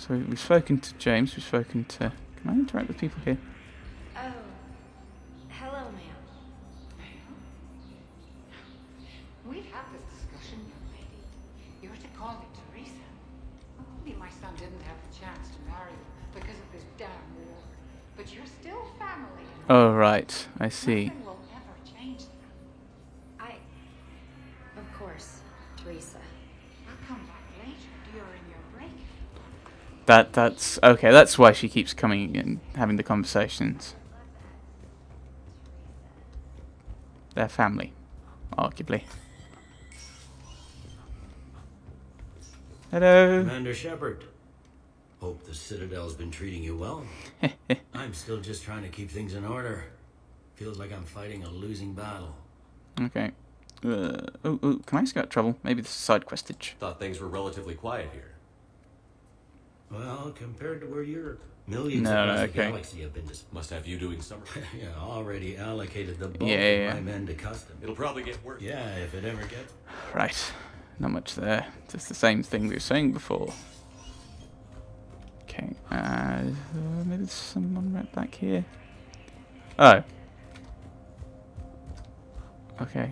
So we've spoken to James, we've spoken to... Can I interact with people here? Oh, hello, ma'am. We've had this discussion, young lady. You're to call me Teresa. Maybe my son didn't have the chance to marry you because of this damn war. But you're still family. Oh, right. I see. Nothing will ever change that. Of course, Teresa. I'll come back later during your break. That's... Okay, that's why she keeps coming and having the conversations. They're family, arguably. Hello. Commander Shepard. Hope the Citadel's been treating you well. I'm still just trying to keep things in order. Feels like I'm fighting a losing battle. Okay. Can I scout trouble? Maybe this is side questage. Thought things were relatively quiet here. Well, compared to where you're millions No, across the okay. galaxy have been just Must have you doing some. yeah, already allocated the bulk Yeah. of my men to custom. It'll probably get worse. Yeah, if it ever gets. Right. Not much there. Just the same thing we were saying before. Okay. Maybe there's someone right back here. Oh. Okay.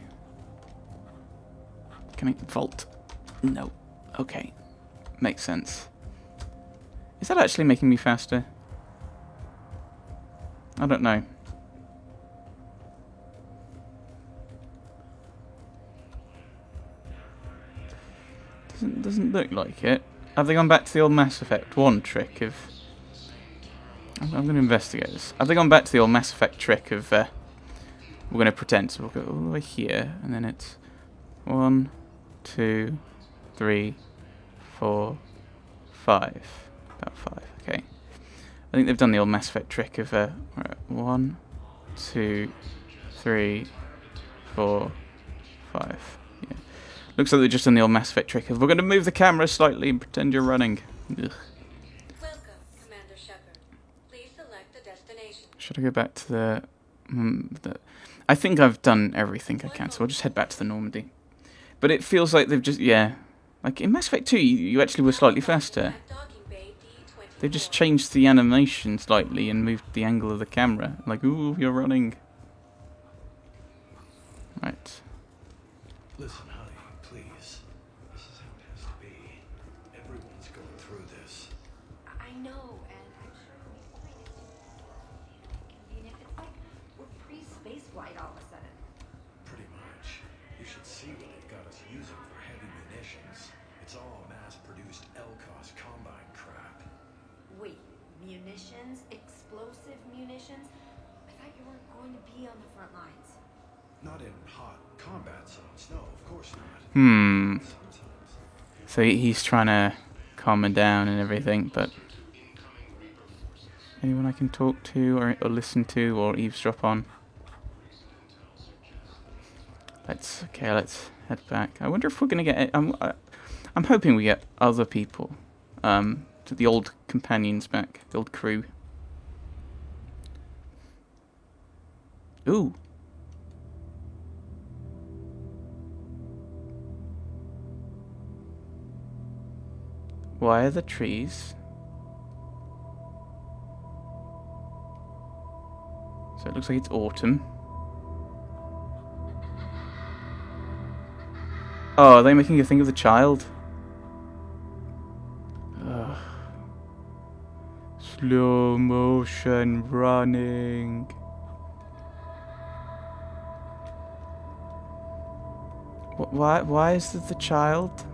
Can I vault? No. Okay. Makes sense. Is that actually making me faster? I don't know. Doesn't look like it. Have they gone back to the old Mass Effect 1 trick of... I'm going to investigate this. Have they gone back to the old Mass Effect trick of... we're going to pretend. So we'll go all the way here, and then it's 1, 2, 3, 4, 5. About 5, okay. I think they've done the old Mass Effect trick of 1, 2, 3, 4, 5. Yeah. Looks like they've just done the old Mass Effect trick of we're going to move the camera slightly and pretend you're running. Ugh. Welcome, Commander Shepard. Please select a destination. Should I go back to the... I think I've done everything I can, so I'll just head back to the Normandy. But it feels like they've just... Yeah. Like in Mass Effect 2, you actually were slightly faster. They've just changed the animation slightly and moved the angle of the camera. Like, ooh, you're running. Right. Listen, honey, please. This is how it has to be. Everyone's going through this. I know, and I'm sure we find it convenient. It's like we're pre-space flight all of a sudden. Pretty much. You should see what they've got us using for heavy munitions. It's all mass-produced LCOS combine crap. Wait, munitions? Explosive munitions? I thought you weren't going to be on the front lines. Not in hot combat zones, no, of course not. Sometimes. So he's trying to calm her down and everything, but... Anyone I can talk to or listen to or eavesdrop on? Let's head back. I wonder if we're going to get... I'm hoping we get other people. To the old companions back. The old crew. Ooh. Why are the trees? So it looks like it's autumn. Oh, are they making you think of the child? Ugh. Slow motion running. Why is it the child?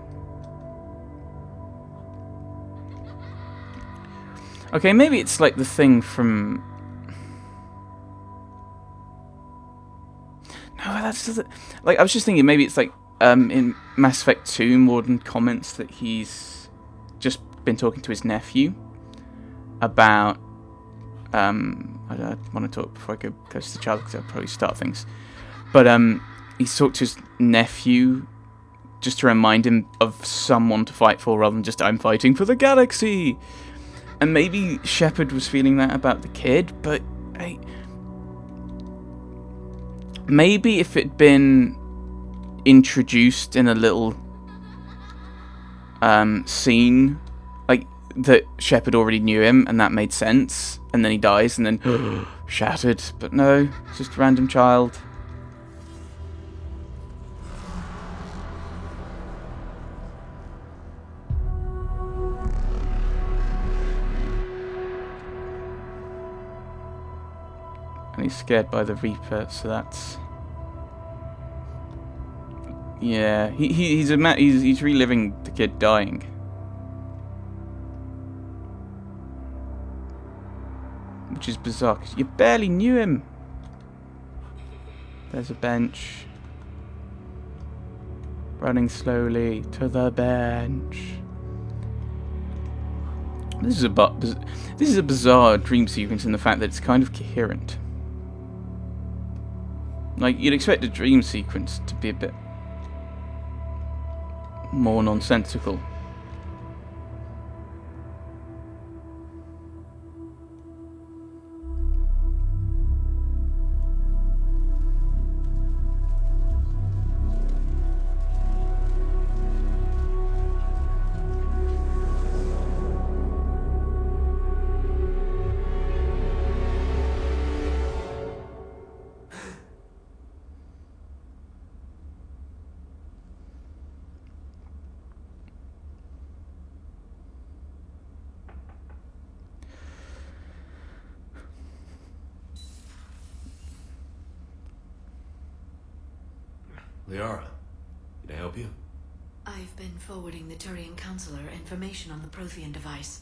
Okay, maybe it's like the thing from... No, that's... Like, I was just thinking maybe it's like in Mass Effect 2, Mordin comments that he's just been talking to his nephew about... I don't want to talk before I go close to the child because I'll probably start things. But he's talked to his nephew just to remind him of someone to fight for rather than just, I'm fighting for the galaxy! And maybe Shepard was feeling that about the kid, but hey, maybe if it'd been introduced in a little scene, like that Shepard already knew him, and that made sense, and then he dies, and then shattered. But no, it's just a random child. And he's scared by the Reaper, so that's... Yeah, he's reliving the kid dying. Which is bizarre, because you barely knew him. There's a bench. Running slowly to the bench. This is a bizarre dream sequence in the fact that it's kind of coherent. Like, you'd expect a dream sequence to be a bit more nonsensical. Liara, can I help you? I've been forwarding the Turian Counselor information on the Prothean device.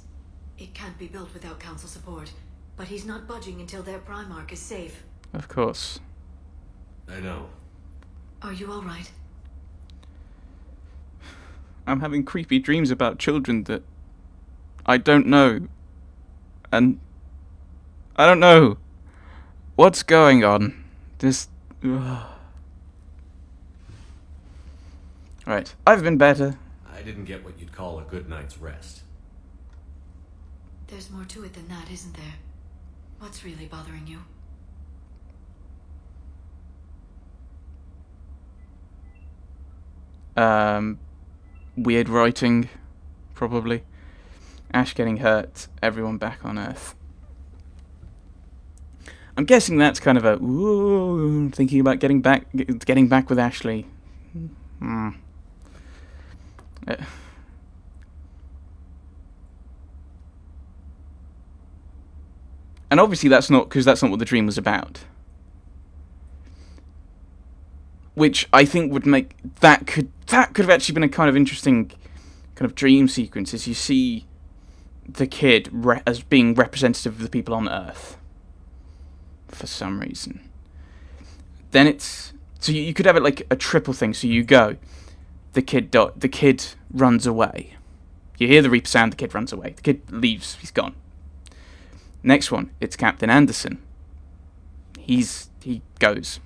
It can't be built without Council support, but he's not budging until their Primarch is safe. Of course. I know. Are you alright? I'm having creepy dreams about children that I don't know. And I don't know what's going on. This... Right, I've been better. I didn't get what you'd call a good night's rest. There's more to it than that, isn't there? What's really bothering you? Weird writing, probably. Ash getting hurt, everyone back on Earth. I'm guessing that's kind of a ooh, thinking about getting back with Ashley. And obviously that's not what the dream was about. Which I think would make that could have actually been a kind of interesting kind of dream sequence, as you see the kid as being representative of the people on Earth for some reason. Then it's so you could have it like a triple thing. So you go, the kid runs away. You hear the Reaper sound, the kid runs away. The kid leaves, he's gone. Next one, it's Captain Anderson. He goes.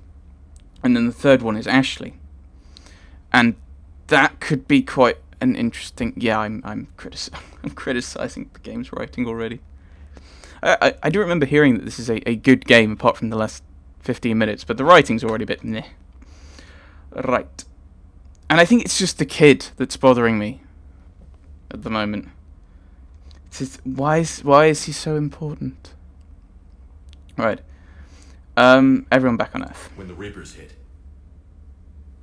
And then the third one is Ashley. And that could be quite an interesting... Yeah, I'm criticizing the game's writing already. I do remember hearing that this is a good game, apart from the last 15 minutes, but the writing's already a bit meh. Right. And I think it's just the kid that's bothering me at the moment. It's just, why is he so important? Right. Everyone back on Earth. When the Reapers hit,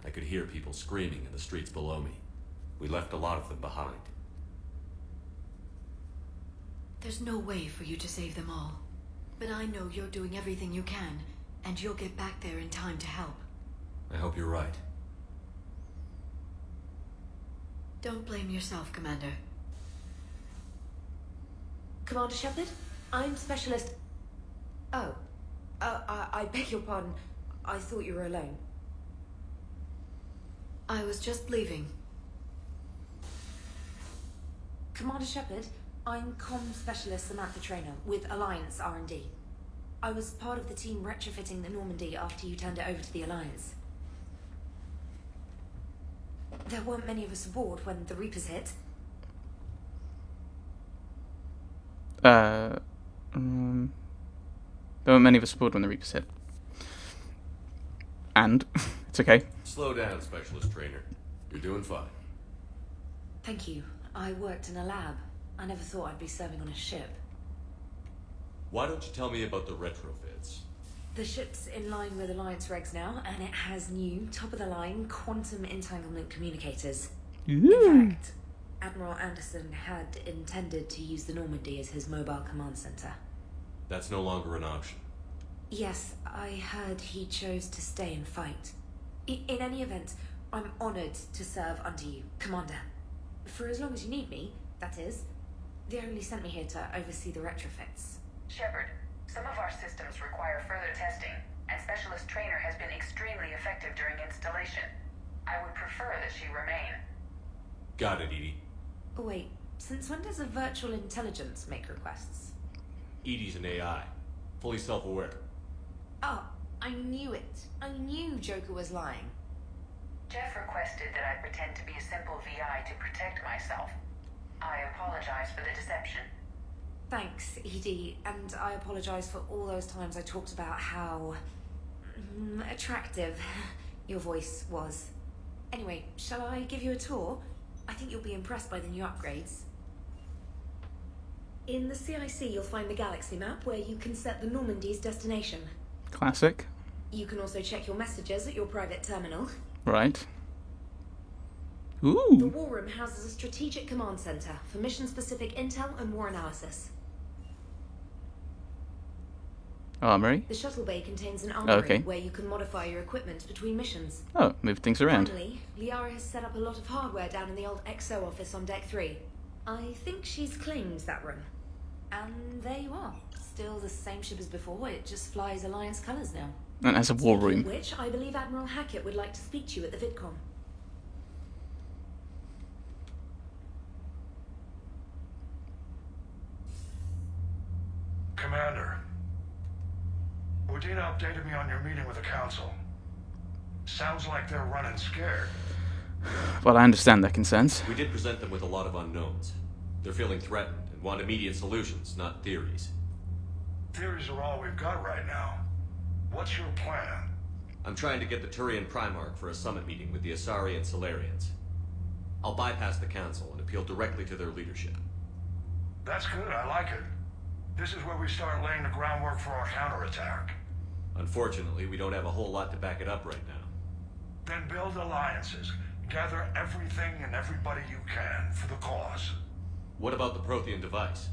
I could hear people screaming in the streets below me. We left a lot of them behind. There's no way for you to save them all. But I know you're doing everything you can, and you'll get back there in time to help. I hope you're right. Don't blame yourself, Commander. Commander Shepard, I'm Specialist... Oh. I beg your pardon. I thought you were alone. I was just leaving. Commander Shepard, I'm Comm Specialist Samantha Traynor with Alliance R&D. I was part of the team retrofitting the Normandy after you turned it over to the Alliance. There weren't many of us aboard when the Reapers hit. There weren't many of us aboard when the Reapers hit. And it's okay. Slow down, Specialist Trainer. You're doing fine. Thank you. I worked in a lab. I never thought I'd be serving on a ship. Why don't you tell me about the retrofits? The ship's in line with Alliance regs now, and it has new, top-of-the-line quantum entanglement communicators. In fact, Admiral Anderson had intended to use the Normandy as his mobile command center. That's no longer an option. Yes, I heard he chose to stay and fight. In any event, I'm honored to serve under you, Commander. For as long as you need me, that is. They only sent me here to oversee the retrofits. Shepard, some of our systems require further testing, and Specialist Trainer has been extremely effective during installation. I would prefer that she remain. Got it, Edie. Oh, wait, since when does a virtual intelligence make requests? Edie's an AI, fully self-aware. Oh, I knew it. I knew Joker was lying. Jeff requested that I pretend to be a simple VI to protect myself. I apologize for the deception. Thanks, Edie, and I apologize for all those times I talked about how attractive your voice was. Anyway, shall I give you a tour? I think you'll be impressed by the new upgrades. In the CIC, you'll find the galaxy map where you can set the Normandy's destination. Classic. You can also check your messages at your private terminal. Right. The Ooh. War Room houses a strategic command center for mission-specific intel and war analysis. Armory. The shuttle bay contains an armory Okay. where you can modify your equipment between missions. Oh, move things around. Finally, Liara has set up a lot of hardware down in the old XO office on Deck 3. I think she's claimed that room. And there you are. Still the same ship as before, it just flies Alliance colours now. And as a war Speaking room. of which, I believe Admiral Hackett would like to speak to you at the VidCon. Commander, Udina updated me on your meeting with the Council. Sounds like they're running scared. Well, I understand their concerns. We did present them with a lot of unknowns. They're feeling threatened and want immediate solutions, not theories. Theories are all we've got right now. What's your plan? I'm trying to get the Turian Primarch for a summit meeting with the Asari and Solarians. I'll bypass the Council and appeal directly to their leadership. That's good, I like it. This is where we start laying the groundwork for our counterattack. Unfortunately, we don't have a whole lot to back it up right now. Then build alliances. Gather everything and everybody you can for the cause. What about the Prothean device?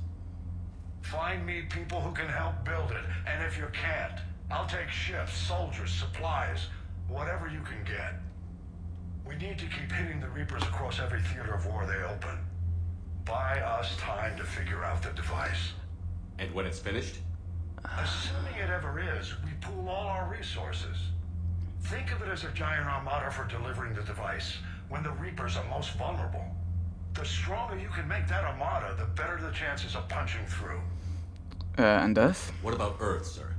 Find me people who can help build it, and if you can't, I'll take ships, soldiers, supplies, whatever you can get. We need to keep hitting the Reapers across every theater of war they open. Buy us time to figure out the device. And when it's finished? Assuming it ever is, we pool all our resources. Think of it as a giant armada for delivering the device, when the Reapers are most vulnerable. The stronger you can make that armada, the better the chances of punching through. And Earth? What about Earth, sir?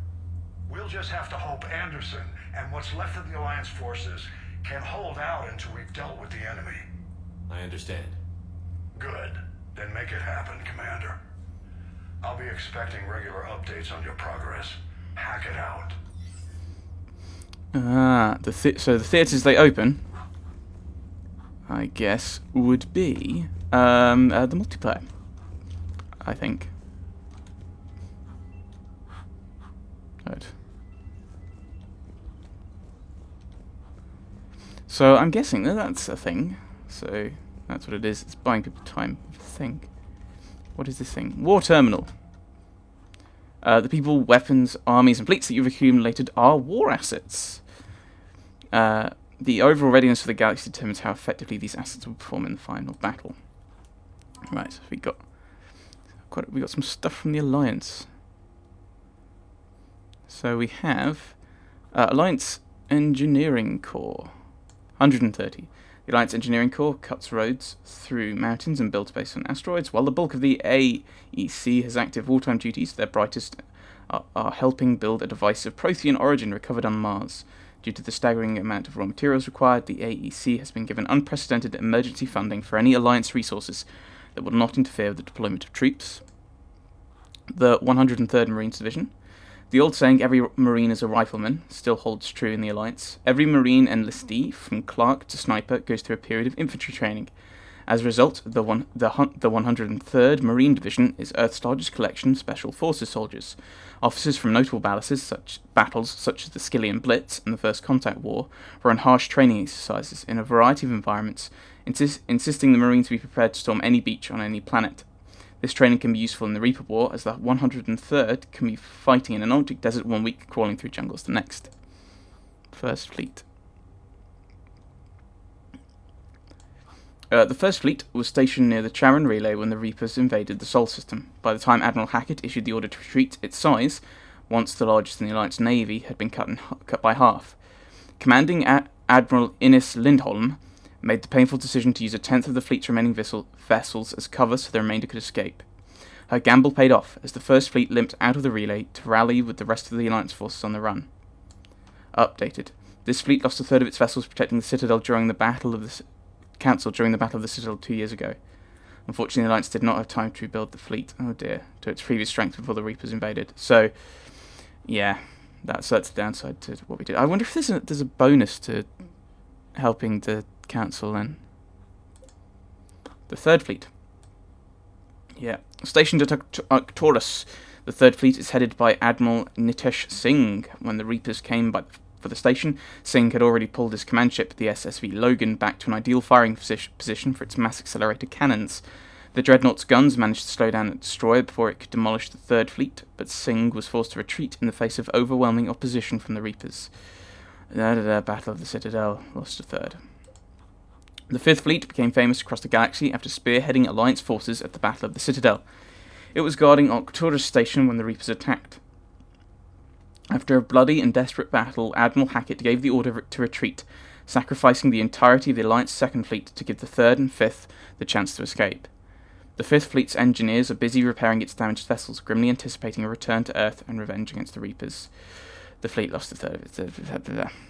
We'll just have to hope Anderson and what's left of the Alliance forces can hold out until we've dealt with the enemy. I understand. Good. Then make it happen, Commander. I'll be expecting regular updates on your progress. Hack it out. So the theatres they open, I guess, would be the multiplayer, I think. Right. So I'm guessing that that's a thing. So that's what it is. It's buying people time. I think. What is this thing? War terminal. The people, weapons, armies, and fleets that you've accumulated are war assets. The overall readiness for the galaxy determines how effectively these assets will perform in the final battle. Right, we got some stuff from the Alliance. So we have Alliance Engineering Corps, 130. The Alliance Engineering Corps cuts roads through mountains and builds bases on asteroids, while the bulk of the AEC has active wartime duties. Their brightest are helping build a device of Prothean origin recovered on Mars. Due to the staggering amount of raw materials required, the AEC has been given unprecedented emergency funding for any Alliance resources that will not interfere with the deployment of troops. The 103rd Marines Division. The old saying, every Marine is a rifleman, still holds true in the Alliance. Every Marine enlistee, from clerk to sniper, goes through a period of infantry training. As a result, the 103rd Marine Division is Earth's largest collection of Special Forces soldiers. Officers from notable battles such as the Skillian Blitz and the First Contact War run harsh training exercises in a variety of environments, insisting the Marines be prepared to storm any beach on any planet. This training can be useful in the Reaper War, as the 103rd can be fighting in an Arctic desert one week, crawling through jungles the next. First Fleet. The First Fleet was stationed near the Charon Relay when the Reapers invaded the Sol system. By the time Admiral Hackett issued the order to retreat, its size, once the largest in the Alliance Navy, had been cut by half. Commanding Admiral Innes Lindholm made the painful decision to use a tenth of the fleet's remaining vessels as cover so the remainder could escape. Her gamble paid off, as the First Fleet limped out of the relay to rally with the rest of the Alliance forces on the run. Updated. This fleet lost a third of its vessels protecting the Citadel during the Battle of the Citadel 2 years ago. Unfortunately, the Alliance did not have time to rebuild the fleet, oh dear, to its previous strength before the Reapers invaded. So, yeah, that's the downside to what we did. I wonder if there's a bonus to helping the Council then. The Third Fleet. Yeah. Stationed at Arcturus, the Third Fleet is headed by Admiral Nitesh Singh. When the Reapers came for the station, Singh had already pulled his command ship, the SSV Logan, back to an ideal firing position for its mass-accelerator cannons. The Dreadnought's guns managed to slow down a destroyer before it could demolish the Third Fleet, but Singh was forced to retreat in the face of overwhelming opposition from the Reapers. Battle of the Citadel, lost a third. The Fifth Fleet became famous across the galaxy after spearheading Alliance forces at the Battle of the Citadel. It was guarding Arcturus Station when the Reapers attacked. After a bloody and desperate battle, Admiral Hackett gave the order to retreat, sacrificing the entirety of the Alliance Second Fleet to give the Third and Fifth the chance to escape. The Fifth Fleet's engineers are busy repairing its damaged vessels, grimly anticipating a return to Earth and revenge against the Reapers. The fleet lost a third of its...